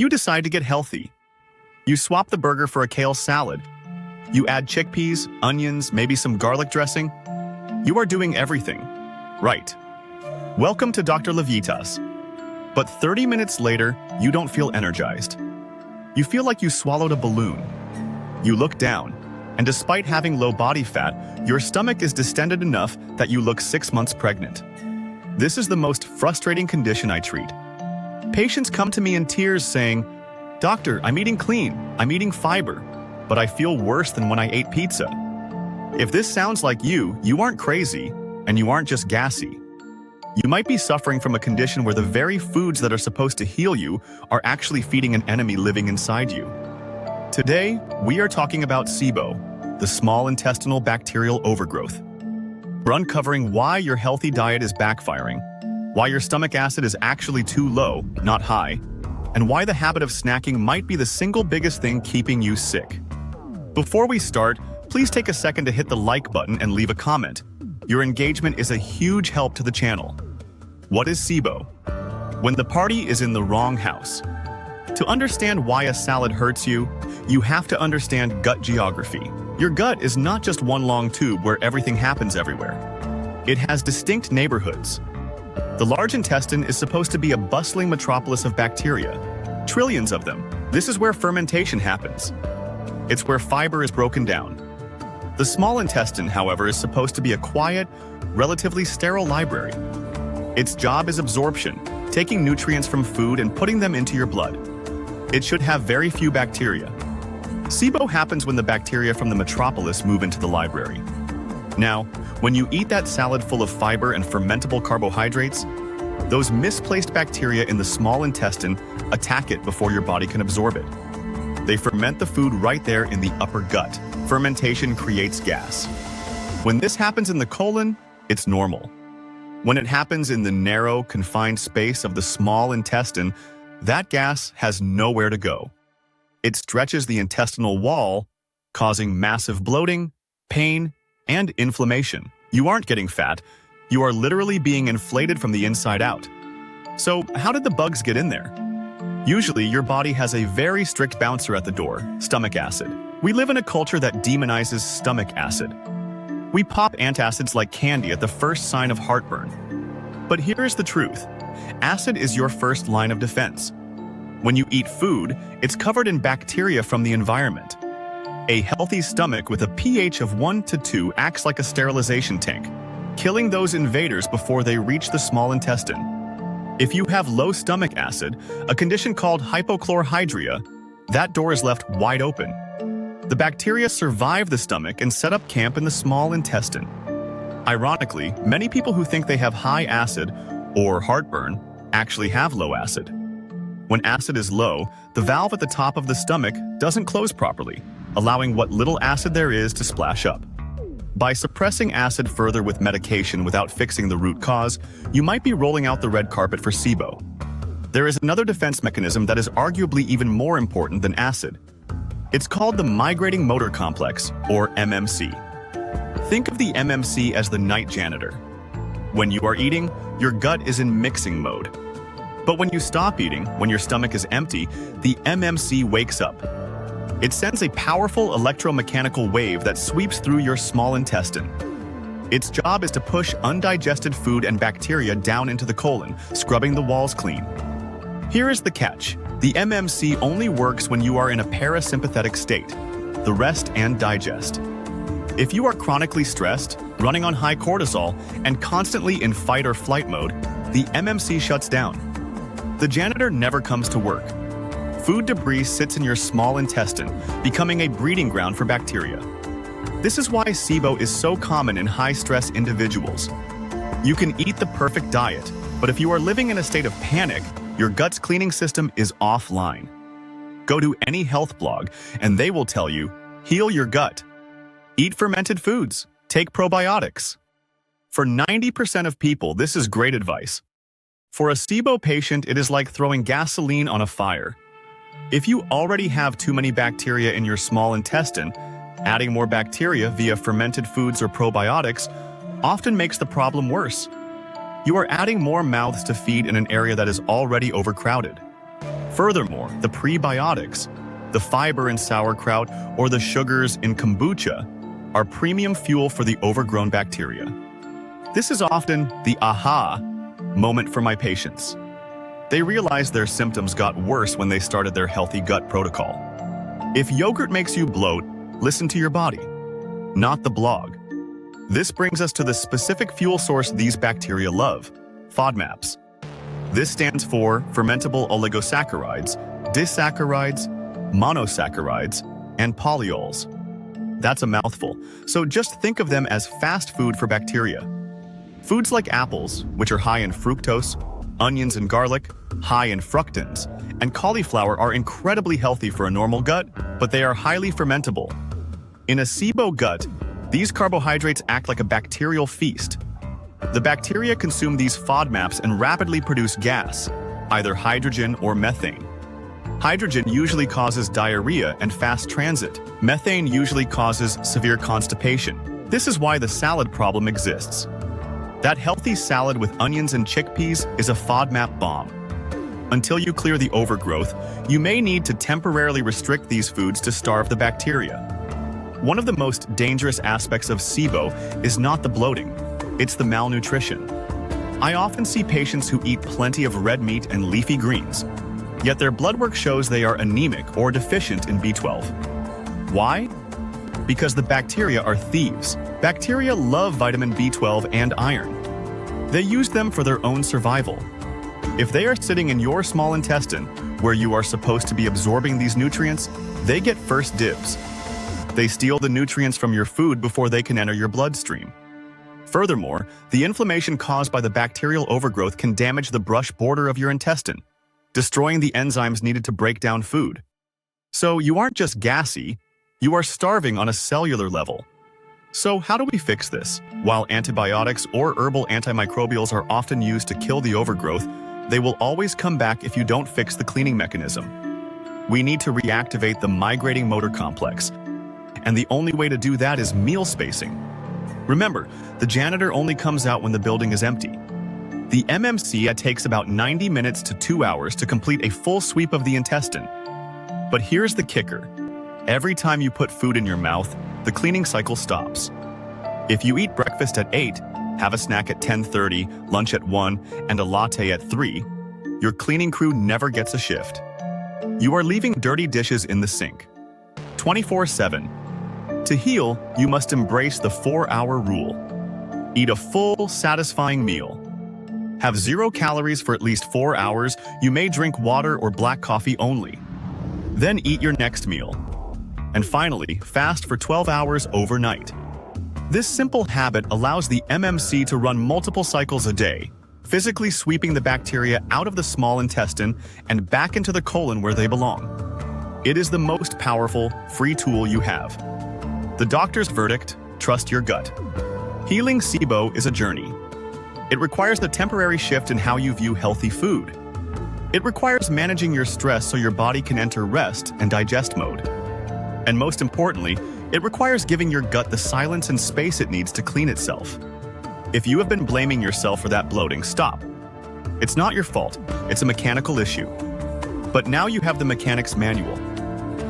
You decide to get healthy. You swap the burger for a kale salad. You add chickpeas, onions, maybe some garlic dressing. You are doing everything right. Welcome to Dr. Levitas. But 30 minutes later, you don't feel energized. You feel like you swallowed a balloon. You look down, and despite having low body fat, your stomach is distended enough that you look 6 months pregnant. This is the most frustrating condition I treat. Patients come to me in tears saying, "Doctor, I'm eating clean, I'm eating fiber, but I feel worse than when I ate pizza." If this sounds like you aren't crazy, and you aren't just gassy. You might be suffering from a condition where the very foods that are supposed to heal you are actually feeding an enemy living inside you. Today, we are talking about SIBO, the small intestinal bacterial overgrowth. We're uncovering why your healthy diet is backfiring, why your stomach acid is actually too low, not high, and why the habit of snacking might be the single biggest thing keeping you sick. Before we start, please take a second to hit the like button and leave a comment. Your engagement is a huge help to the channel. What is SIBO? When the party is in the wrong house. To understand why a salad hurts you, you have to understand gut geography. Your gut is not just one long tube where everything happens everywhere. It has distinct neighborhoods. The large intestine is supposed to be a bustling metropolis of bacteria, trillions of them. This is where fermentation happens. It's where fiber is broken down. The small intestine, however, is supposed to be a quiet, relatively sterile library. Its job is absorption, taking nutrients from food and putting them into your blood. It should have very few bacteria. SIBO happens when the bacteria from the metropolis move into the library. Now, when you eat that salad full of fiber and fermentable carbohydrates, those misplaced bacteria in the small intestine attack it before your body can absorb it. They ferment the food right there in the upper gut. Fermentation creates gas. When this happens in the colon, it's normal. When it happens in the narrow, confined space of the small intestine, that gas has nowhere to go. It stretches the intestinal wall, causing massive bloating, pain, and inflammation. You aren't getting fat. You are literally being inflated from the inside out. So, how did the bugs get in there? Usually, your body has a very strict bouncer at the door, stomach acid. We live in a culture that demonizes stomach acid. We pop antacids like candy at the first sign of heartburn. But here is the truth. Acid is your first line of defense. When you eat food, it's covered in bacteria from the environment. A healthy stomach with a pH of 1 to 2 acts like a sterilization tank, killing those invaders before they reach the small intestine. If you have low stomach acid, a condition called hypochlorhydria, that door is left wide open. The bacteria survive the stomach and set up camp in the small intestine. Ironically, many people who think they have high acid or heartburn actually have low acid. When acid is low, the valve at the top of the stomach doesn't close properly, allowing what little acid there is to splash up. By suppressing acid further with medication without fixing the root cause, you might be rolling out the red carpet for SIBO. There is another defense mechanism that is arguably even more important than acid. It's called the Migrating Motor Complex, or MMC. Think of the MMC as the night janitor. When you are eating, your gut is in mixing mode. But when you stop eating, when your stomach is empty, the MMC wakes up. It sends a powerful electromechanical wave that sweeps through your small intestine. Its job is to push undigested food and bacteria down into the colon, scrubbing the walls clean. Here is the catch. The MMC only works when you are in a parasympathetic state, the rest and digest. If you are chronically stressed, running on high cortisol, and constantly in fight or flight mode, the MMC shuts down. The janitor never comes to work. Food debris sits in your small intestine, becoming a breeding ground for bacteria. This is why SIBO is so common in high-stress individuals. You can eat the perfect diet, but if you are living in a state of panic, your gut's cleaning system is offline. Go to any health blog, and they will tell you, heal your gut. Eat fermented foods. Take probiotics. For 90% of people, this is great advice. For a SIBO patient, it is like throwing gasoline on a fire. If you already have too many bacteria in your small intestine, adding more bacteria via fermented foods or probiotics often makes the problem worse. You are adding more mouths to feed in an area that is already overcrowded. Furthermore, the prebiotics, the fiber in sauerkraut, or the sugars in kombucha are premium fuel for the overgrown bacteria. This is often the aha moment for my patients. They realize their symptoms got worse when they started their healthy gut protocol. If yogurt makes you bloat, listen to your body, not the blog. This brings us to the specific fuel source these bacteria love, FODMAPs. This stands for fermentable oligosaccharides, disaccharides, monosaccharides, and polyols. That's a mouthful, so just think of them as fast food for bacteria. Foods like apples, which are high in fructose, onions and garlic, high in fructans, and cauliflower are incredibly healthy for a normal gut, but they are highly fermentable. In a SIBO gut, these carbohydrates act like a bacterial feast. The bacteria consume these FODMAPs and rapidly produce gas, either hydrogen or methane. Hydrogen usually causes diarrhea and fast transit. Methane usually causes severe constipation. This is why the salad problem exists. That healthy salad with onions and chickpeas is a FODMAP bomb. Until you clear the overgrowth, you may need to temporarily restrict these foods to starve the bacteria. One of the most dangerous aspects of SIBO is not the bloating, it's the malnutrition. I often see patients who eat plenty of red meat and leafy greens, yet their blood work shows they are anemic or deficient in B12. Why? Because the bacteria are thieves. Bacteria love vitamin B12 and iron. They use them for their own survival. If they are sitting in your small intestine, where you are supposed to be absorbing these nutrients, they get first dibs. They steal the nutrients from your food before they can enter your bloodstream. Furthermore, the inflammation caused by the bacterial overgrowth can damage the brush border of your intestine, destroying the enzymes needed to break down food. So you aren't just gassy, you are starving on a cellular level. So how do we fix this? While antibiotics or herbal antimicrobials are often used to kill the overgrowth, they will always come back if you don't fix the cleaning mechanism. We need to reactivate the migrating motor complex, and the only way to do that is meal spacing. Remember, the janitor only comes out when the building is empty. The MMC takes about 90 minutes to 2 hours to complete a full sweep of the intestine. But here's the kicker. Every time you put food in your mouth, the cleaning cycle stops. If you eat breakfast at 8, have a snack at 10:30, lunch at 1, and a latte at 3, your cleaning crew never gets a shift. You are leaving dirty dishes in the sink, 24/7. To heal, you must embrace the 4-hour rule. Eat a full, satisfying meal. Have 0 calories for at least 4 hours. You may drink water or black coffee only. Then eat your next meal. And finally, fast for 12 hours overnight. This simple habit allows the MMC to run multiple cycles a day, physically sweeping the bacteria out of the small intestine and back into the colon where they belong. It is the most powerful, free tool you have. The doctor's verdict: trust your gut. Healing SIBO is a journey. It requires a temporary shift in how you view healthy food. It requires managing your stress so your body can enter rest and digest mode. And most importantly, it requires giving your gut the silence and space it needs to clean itself. If you have been blaming yourself for that bloating, stop. It's not your fault, it's a mechanical issue. But now you have the mechanic's manual.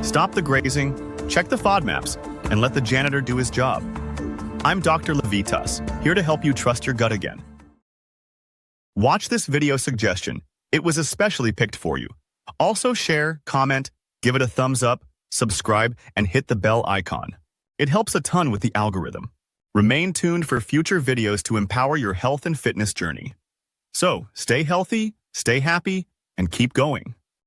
Stop the grazing, check the FODMAPs, and let the janitor do his job. I'm Dr. Levitas, here to help you trust your gut again. Watch this video suggestion. It was especially picked for you. Also share, comment, give it a thumbs up, subscribe, and hit the bell icon. It helps a ton with the algorithm. Remain tuned for future videos to empower your health and fitness journey. So, stay healthy, stay happy, and keep going.